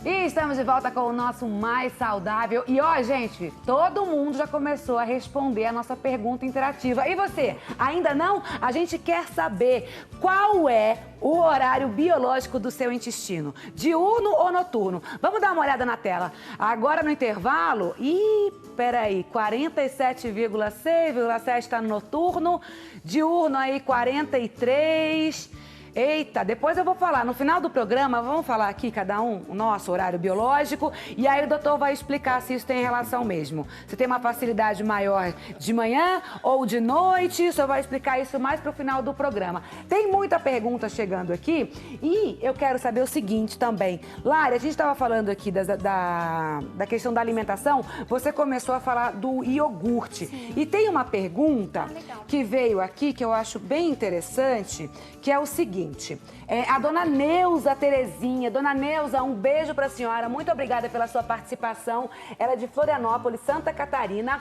E estamos de volta com o nosso Mais Saudável. E ó, gente, todo mundo já começou a responder a nossa pergunta interativa. E você, ainda não? A gente quer saber qual é o horário biológico do seu intestino, diurno ou noturno? Vamos dar uma olhada na tela. Agora no intervalo, peraí, 47,6,7 está no noturno, diurno aí 43... Eita, depois eu vou falar, no final do programa, vamos falar aqui cada um o nosso horário biológico e aí o doutor vai explicar se isso tem relação mesmo. Se tem uma facilidade maior de manhã ou de noite, o senhor vai explicar isso mais pro final do programa. Tem muita pergunta chegando aqui e eu quero saber o seguinte também. Lari, a gente estava falando aqui da questão da alimentação, você começou a falar do iogurte. Sim. E tem uma pergunta que veio aqui que eu acho bem interessante, que é o seguinte. A dona Neuza Terezinha. Dona Neuza, um beijo para a senhora. Muito obrigada pela sua participação. Ela é de Florianópolis, Santa Catarina.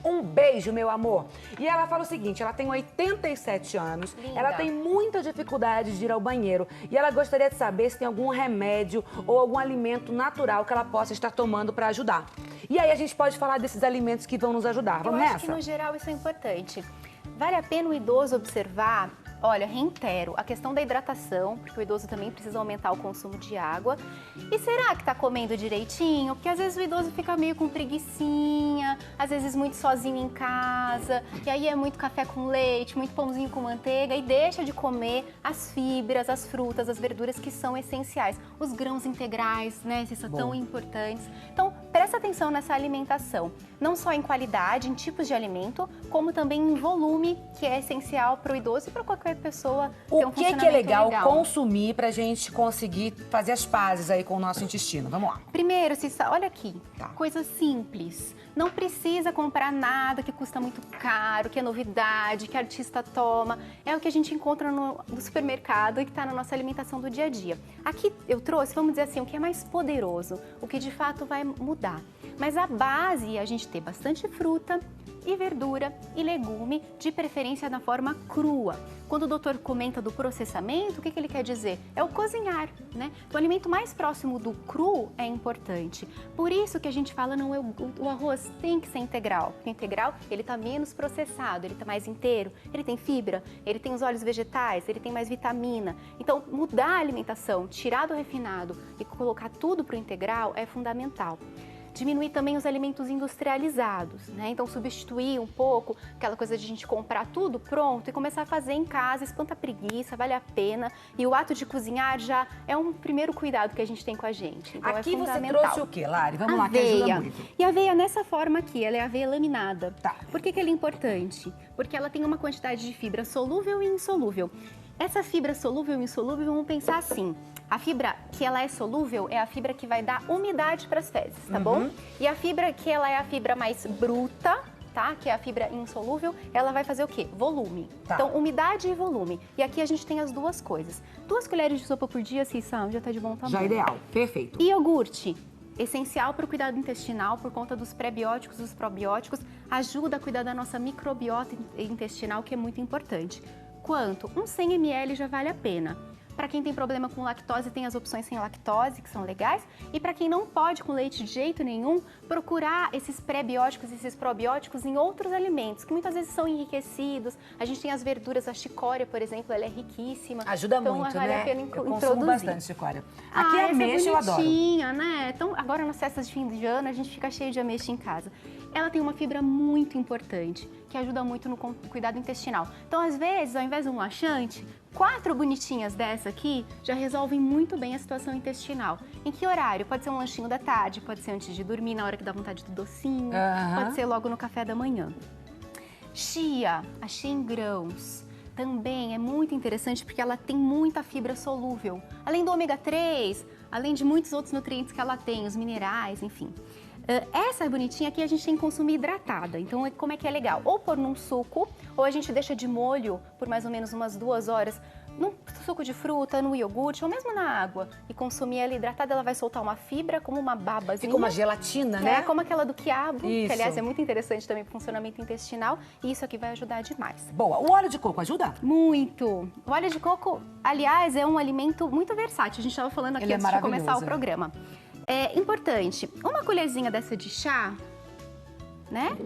Um beijo, meu amor. E ela fala o seguinte, ela tem 87 anos, linda. Ela tem muita dificuldade de ir ao banheiro e ela gostaria de saber se tem algum remédio ou algum alimento natural que ela possa estar tomando para ajudar. E aí a gente pode falar desses alimentos que vão nos ajudar. Vamos nessa? Eu acho que, no geral, isso é importante. Vale a pena o idoso observar... Olha, reitero, a questão da hidratação, porque o idoso também precisa aumentar o consumo de água. E será que tá comendo direitinho? Porque às vezes o idoso fica meio com preguicinha, às vezes muito sozinho em casa, e aí é muito café com leite, muito pãozinho com manteiga, e deixa de comer as fibras, as frutas, as verduras que são essenciais. Os grãos integrais, né, esses são tão importantes. Então, presta atenção nessa alimentação, não só em qualidade, em tipos de alimento, como também em volume, que é essencial para o idoso e para qualquer pessoa. O que é legal consumir pra gente conseguir fazer as pazes aí com o nosso intestino? Vamos lá. Primeiro, Cissa, olha aqui, coisa simples. Não precisa comprar nada que custa muito caro, que é novidade, que artista toma. É o que a gente encontra no supermercado e que está na nossa alimentação do dia a dia. Aqui eu trouxe, vamos dizer assim, o que é mais poderoso, o que de fato vai mudar. Mas a base é a gente ter bastante fruta e verdura e legume, de preferência na forma crua. Quando o doutor comenta do processamento, o que ele quer dizer? É o cozinhar, né? O alimento mais próximo do cru é importante. Por isso que a gente fala, não, o arroz tem que ser integral. Porque o integral, ele tá menos processado, ele tá mais inteiro, ele tem fibra, ele tem os óleos vegetais, ele tem mais vitamina. Então, mudar a alimentação, tirar do refinado e colocar tudo pro integral é fundamental. Diminuir também os alimentos industrializados, né? Então, substituir um pouco aquela coisa de a gente comprar tudo pronto e começar a fazer em casa, espanta a preguiça, vale a pena. E o ato de cozinhar já é um primeiro cuidado que a gente tem com a gente. Então, aqui você trouxe o quê, Lari? Vamos lá, que ajuda muito. E a aveia nessa forma aqui, ela é aveia laminada. Tá. Por que ela é importante? Porque ela tem uma quantidade de fibra solúvel e insolúvel. Essa fibra solúvel e insolúvel, vamos pensar assim, a fibra que ela é solúvel é a fibra que vai dar umidade para as fezes, tá bom? E a fibra que ela é a fibra mais bruta, tá? Que é a fibra insolúvel, ela vai fazer o quê? Volume. Tá. Então, umidade e volume. E aqui a gente tem as duas coisas. 2 colheres de sopa por dia, Cissa, já tá de bom tamanho. Já é ideal, perfeito. E iogurte? Essencial para o cuidado intestinal por conta dos pré-bióticos e dos probióticos, ajuda a cuidar da nossa microbiota intestinal, que é muito importante. Quanto? 100 ml já vale a pena. Para quem tem problema com lactose, tem as opções sem lactose, que são legais. E para quem não pode com leite de jeito nenhum, procurar esses pré-bióticos e esses probióticos em outros alimentos, que muitas vezes são enriquecidos. A gente tem as verduras, a chicória, por exemplo, ela é riquíssima. Ajuda então, muito, vale né? a pena Eu introduzir. consumo bastante chicória. Aqui é ameixa, eu adoro. Né? Então, agora nas festas de fim de ano, a gente fica cheio de ameixa em casa. Ela tem uma fibra muito importante, que ajuda muito no cuidado intestinal. Então, às vezes, ao invés de um laxante, 4 bonitinhas dessa aqui já resolvem muito bem a situação intestinal. Em que horário? Pode ser um lanchinho da tarde, pode ser antes de dormir, na hora que dá vontade do docinho, pode ser logo no café da manhã. Chia, a chia em grãos, também é muito interessante porque ela tem muita fibra solúvel. Além do ômega 3, além de muitos outros nutrientes que ela tem, os minerais, enfim. Essa bonitinha aqui a gente tem que consumir hidratada, então como é que é legal? Ou pôr num suco, ou a gente deixa de molho por mais ou menos umas 2 horas no suco de fruta, no iogurte ou mesmo na água e consumir ela hidratada, ela vai soltar uma fibra como uma babazinha. Fica uma gelatina, né? É, como aquela do quiabo, isso. Que aliás é muito interessante também para o funcionamento intestinal e isso aqui vai ajudar demais. Boa, o óleo de coco ajuda? Muito! O óleo de coco, aliás, é um alimento muito versátil, a gente estava falando aqui antes de começar o programa. É importante, uma colherzinha dessa de chá, né?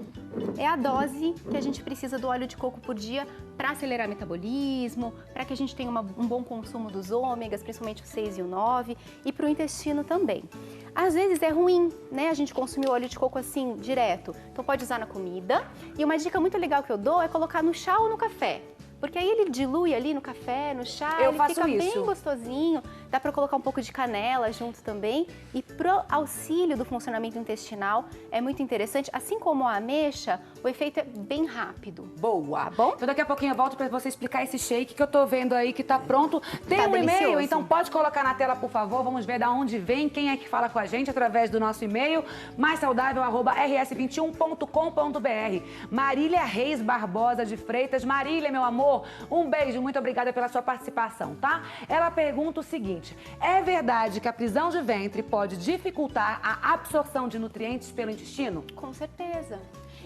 É a dose que a gente precisa do óleo de coco por dia para acelerar o metabolismo, para que a gente tenha um bom consumo dos ômegas, principalmente o 6 e o 9, e para o intestino também. Às vezes é ruim, né, a gente consumir o óleo de coco assim, direto. Então pode usar na comida. E uma dica muito legal que eu dou é colocar no chá ou no café. Porque aí ele dilui ali no café, no chá, ele fica bem gostosinho. Dá para colocar um pouco de canela junto também. E pro auxílio do funcionamento intestinal é muito interessante. Assim como a ameixa, o efeito é bem rápido. Boa. Tá bom? Então daqui a pouquinho eu volto para você explicar esse shake que eu tô vendo aí que tá pronto. Tem um e-mail, então pode colocar na tela, por favor. Vamos ver da onde vem, quem é que fala com a gente através do nosso e-mail, maissaudável@rs21.com.br. Marília Reis Barbosa de Freitas. Marília, meu amor, um beijo, muito obrigada pela sua participação, tá? Ela pergunta o seguinte: é verdade que a prisão de ventre pode dificultar a absorção de nutrientes pelo intestino? Com certeza.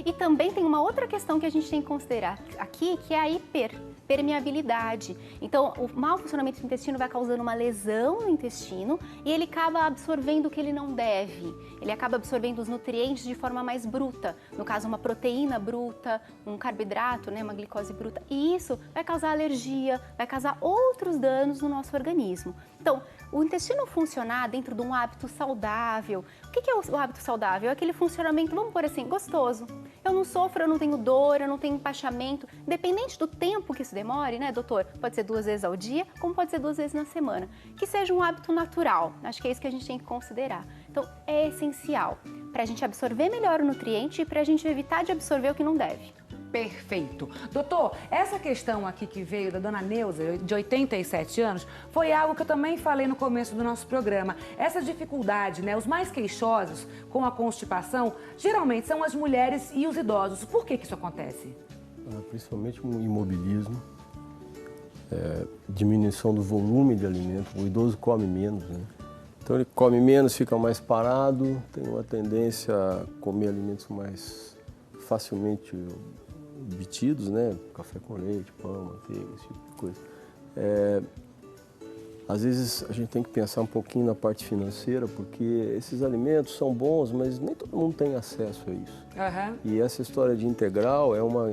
E também tem uma outra questão que a gente tem que considerar aqui, que é a hiperpermeabilidade. Então, o mau funcionamento do intestino vai causando uma lesão no intestino e ele acaba absorvendo o que ele não deve. Ele acaba absorvendo os nutrientes de forma mais bruta. No caso, uma proteína bruta, um carboidrato, né, uma glicose bruta. E isso vai causar alergia, vai causar outros danos no nosso organismo. Então, o intestino funcionar dentro de um hábito saudável. O que é o hábito saudável? É aquele funcionamento, vamos pôr assim, gostoso. Eu não sofro, eu não tenho dor, eu não tenho empachamento. Independente do tempo que isso demore, né, doutor? Pode ser 2 vezes ao dia, como pode ser 2 vezes na semana. Que seja um hábito natural. Acho que é isso que a gente tem que considerar. Então, é essencial para a gente absorver melhor o nutriente e para a gente evitar de absorver o que não deve. Perfeito. Doutor, essa questão aqui que veio da dona Neuza, de 87 anos, foi algo que eu também falei no começo do nosso programa. Essa dificuldade, né, os mais queixosos com a constipação, geralmente são as mulheres e os idosos. Por que isso acontece? Principalmente o imobilismo, diminuição do volume de alimento, o idoso come menos, né? Então ele come menos, fica mais parado, tem uma tendência a comer alimentos mais facilmente obtidos, né? Café com leite, pão, manteiga, esse tipo de coisa. Às vezes a gente tem que pensar um pouquinho na parte financeira, porque esses alimentos são bons, mas nem todo mundo tem acesso a isso. Uhum. E essa história de integral é uma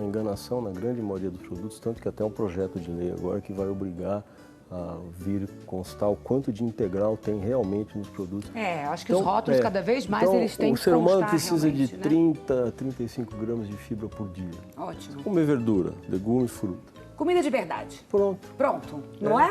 enganação na grande maioria dos produtos, tanto que até um projeto de lei agora que vai obrigar a vir constar o quanto de integral tem realmente nos produtos. Acho que então, os rótulos cada vez mais eles têm que constar. O ser humano precisa de 30 a 35 gramas de fibra por dia. Ótimo. Comer verdura, legumes, fruta. Comida de verdade. Pronto. Pronto, não é?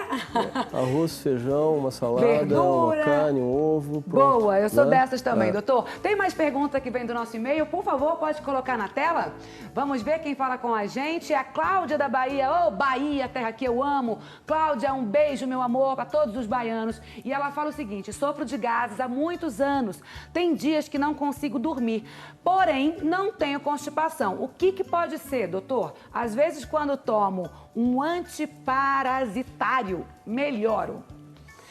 Arroz, feijão, uma salada, verdura. Uma carne, um ovo. Pronto. Boa, eu sou dessas também, doutor. Tem mais pergunta que vem do nosso e-mail? Por favor, pode colocar na tela. Vamos ver quem fala com a gente. É a Cláudia da Bahia. Ô, Bahia, terra que eu amo. Cláudia, um beijo, meu amor, para todos os baianos. E ela fala o seguinte: sofro de gases há muitos anos. Tem dias que não consigo dormir. Porém, não tenho constipação. O que pode ser, doutor? Às vezes, quando tomo um antiparasitário, melhoro.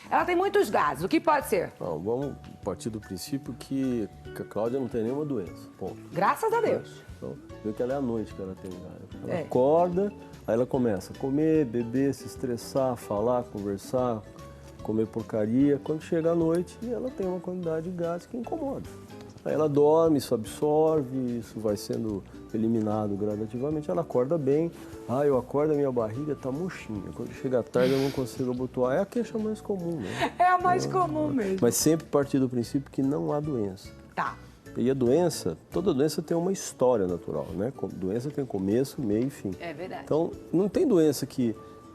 Ela tem muitos gases, o que pode ser? Não, vamos partir do princípio que a Cláudia não tem nenhuma doença, ponto. Graças a Deus. Então, vê que ela é à noite que ela tem gás. Ela acorda, aí ela começa a comer, beber, se estressar, falar, conversar, comer porcaria. Quando chega à noite, ela tem uma quantidade de gás que incomoda. Aí ela dorme, isso absorve, isso vai sendo eliminado gradativamente, ela acorda bem. Eu acordo, a minha barriga tá murchinha. Quando chega à tarde eu não consigo abotoar. É a queixa mais comum, né? É a mais comum mesmo. Mas sempre partir do princípio que não há doença. Tá. E a doença, toda doença tem uma história natural, né? Doença tem começo, meio e fim. É verdade. Então, não tem doença que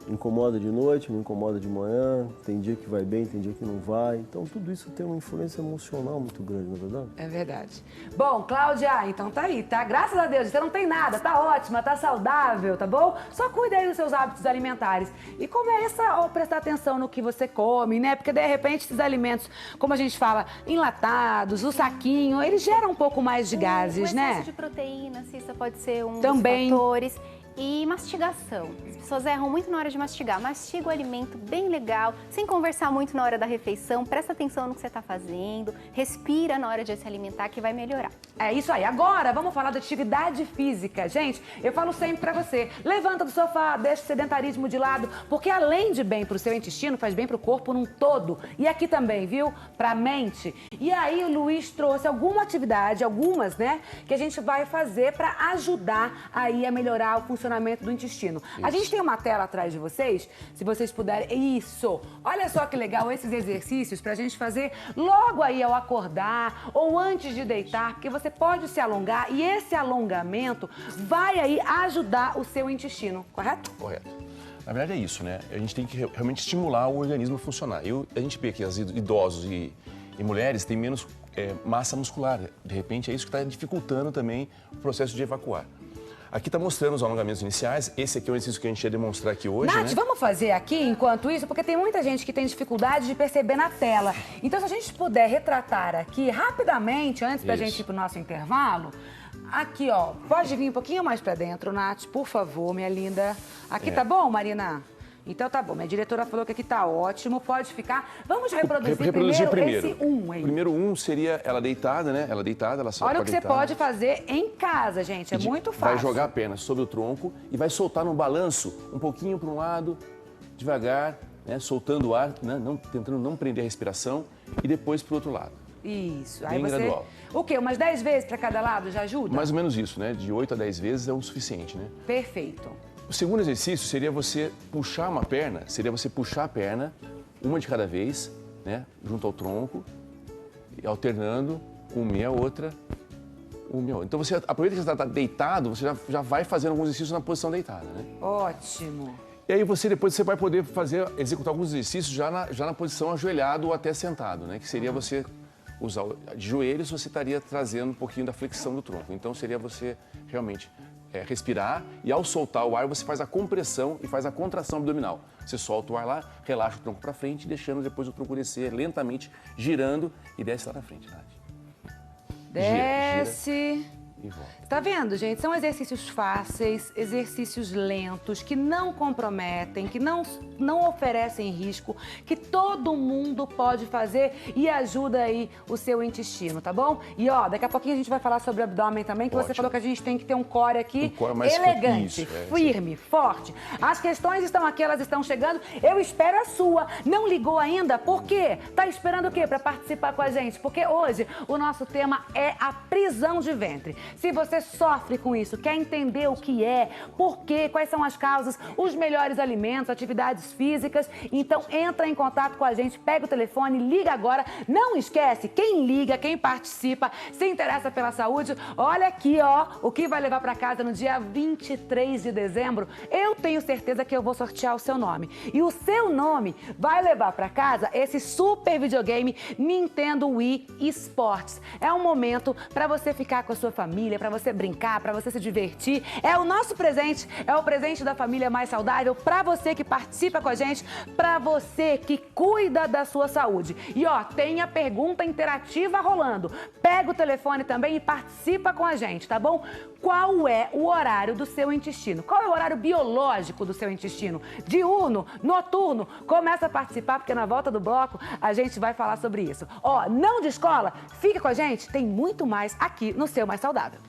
incomoda de noite, me incomoda de manhã, tem dia que vai bem, tem dia que não vai. Então, tudo isso tem uma influência emocional muito grande, não é verdade? É verdade. Bom, Cláudia, então tá aí, tá? Graças a Deus, você não tem nada, tá ótima, tá saudável, tá bom? Só cuida aí dos seus hábitos alimentares e começa a prestar atenção no que você come, né? Porque, de repente, esses alimentos, como a gente fala, enlatados, o saquinho, eles geram um pouco mais de gases, né? O excesso de proteína, Cissa, pode ser um também dos fatores. E mastigação. As pessoas erram muito na hora de mastigar. Mastiga o alimento bem legal, sem conversar muito na hora da refeição. Presta atenção no que você está fazendo. Respira na hora de se alimentar, que vai melhorar. É isso aí. Agora, vamos falar de atividade física. Gente, eu falo sempre pra você, levanta do sofá, deixa o sedentarismo de lado, porque além de bem pro seu intestino, faz bem pro corpo num todo. E aqui também, viu? Pra mente. E aí o Luiz trouxe alguma atividade, algumas, né, que a gente vai fazer pra ajudar aí a melhorar o funcionamento do intestino. Isso. A gente tem uma tela atrás de vocês, se vocês puderem... Isso! Olha só que legal esses exercícios pra gente fazer logo aí ao acordar ou antes de deitar, porque você pode se alongar e esse alongamento vai aí ajudar o seu intestino, correto? Correto. Na verdade é isso, né? A gente tem que realmente estimular o organismo a funcionar. A gente vê que os idosos e mulheres têm menos massa muscular. De repente é isso que está dificultando também o processo de evacuar. Aqui está mostrando os alongamentos iniciais. Esse aqui é o exercício que a gente ia demonstrar aqui hoje, Nath, né? vamos fazer aqui enquanto isso, porque tem muita gente que tem dificuldade de perceber na tela. Então, se a gente puder retratar aqui rapidamente, antes da gente ir pro nosso intervalo, aqui, ó, pode vir um pouquinho mais para dentro, Nath, por favor, minha linda. Aqui tá bom, Marina? Então tá bom, minha diretora falou que aqui tá ótimo, pode ficar. Vamos reproduzir primeiro esse aí. Primeiro seria ela deitada, né? Ela deitada, ela Olha o que você pode fazer em casa, gente, é muito fácil. Vai jogar a perna sobre o tronco e vai soltar no balanço um pouquinho para um lado, devagar, né? Soltando o ar, né? Tentando não prender a respiração e depois para o outro lado. Isso. Bem gradual. O quê? Umas 10 vezes para cada lado já ajuda? Mais ou menos isso, né? De 8 a 10 vezes é o suficiente, né? Perfeito. O segundo exercício seria você puxar uma perna, a perna, uma de cada vez, né, junto ao tronco, alternando uma e a outra, uma e a outra. Então você aproveita que você está deitado, você já vai fazendo alguns exercícios na posição deitada, né? Ótimo. E aí depois você vai poder executar alguns exercícios já na posição ajoelhado ou até sentado, né? Que seria você usar de joelhos, você estaria trazendo um pouquinho da flexão do tronco. Então seria você realmente respirar e ao soltar o ar você faz a compressão e faz a contração abdominal. Você solta o ar lá, relaxa o tronco para frente, deixando depois o tronco descer lentamente, girando e desce lá na frente, Nath. Desce. Gira e volta. Tá vendo, gente? São exercícios fáceis, exercícios lentos, que não comprometem, que não oferecem risco, que todo mundo pode fazer e ajuda aí o seu intestino, tá bom? E ó, daqui a pouquinho a gente vai falar sobre o abdômen também, que você falou que a gente tem que ter um core aqui elegante, firme, forte. As questões estão aqui, elas estão chegando. Eu espero a sua. Não ligou ainda? Por quê? Tá esperando o quê para participar com a gente? Porque hoje o nosso tema é a prisão de ventre. Se você sofre com isso, quer entender o que é, por quê, quais são as causas, os melhores alimentos, atividades físicas, então entra em contato com a gente, pega o telefone, liga agora. Não esquece, quem liga, quem participa, se interessa pela saúde, olha aqui, ó, o que vai levar para casa no dia 23 de dezembro. Eu tenho certeza que eu vou sortear o seu nome. E o seu nome vai levar para casa esse super videogame Nintendo Wii Sports. É um momento para você ficar com a sua família, para você brincar, para você se divertir. É o nosso presente, é o presente da família mais saudável, para você que participa com a gente, para você que cuida da sua saúde. E ó, tem a pergunta interativa rolando. Pega o telefone também e participa com a gente, tá bom? Qual é o horário do seu intestino? Qual é o horário biológico do seu intestino? Diurno, noturno? Começa a participar, porque na volta do bloco a gente vai falar sobre isso. Ó, não descola, fica com a gente, tem muito mais aqui no Seu Mais Saudável.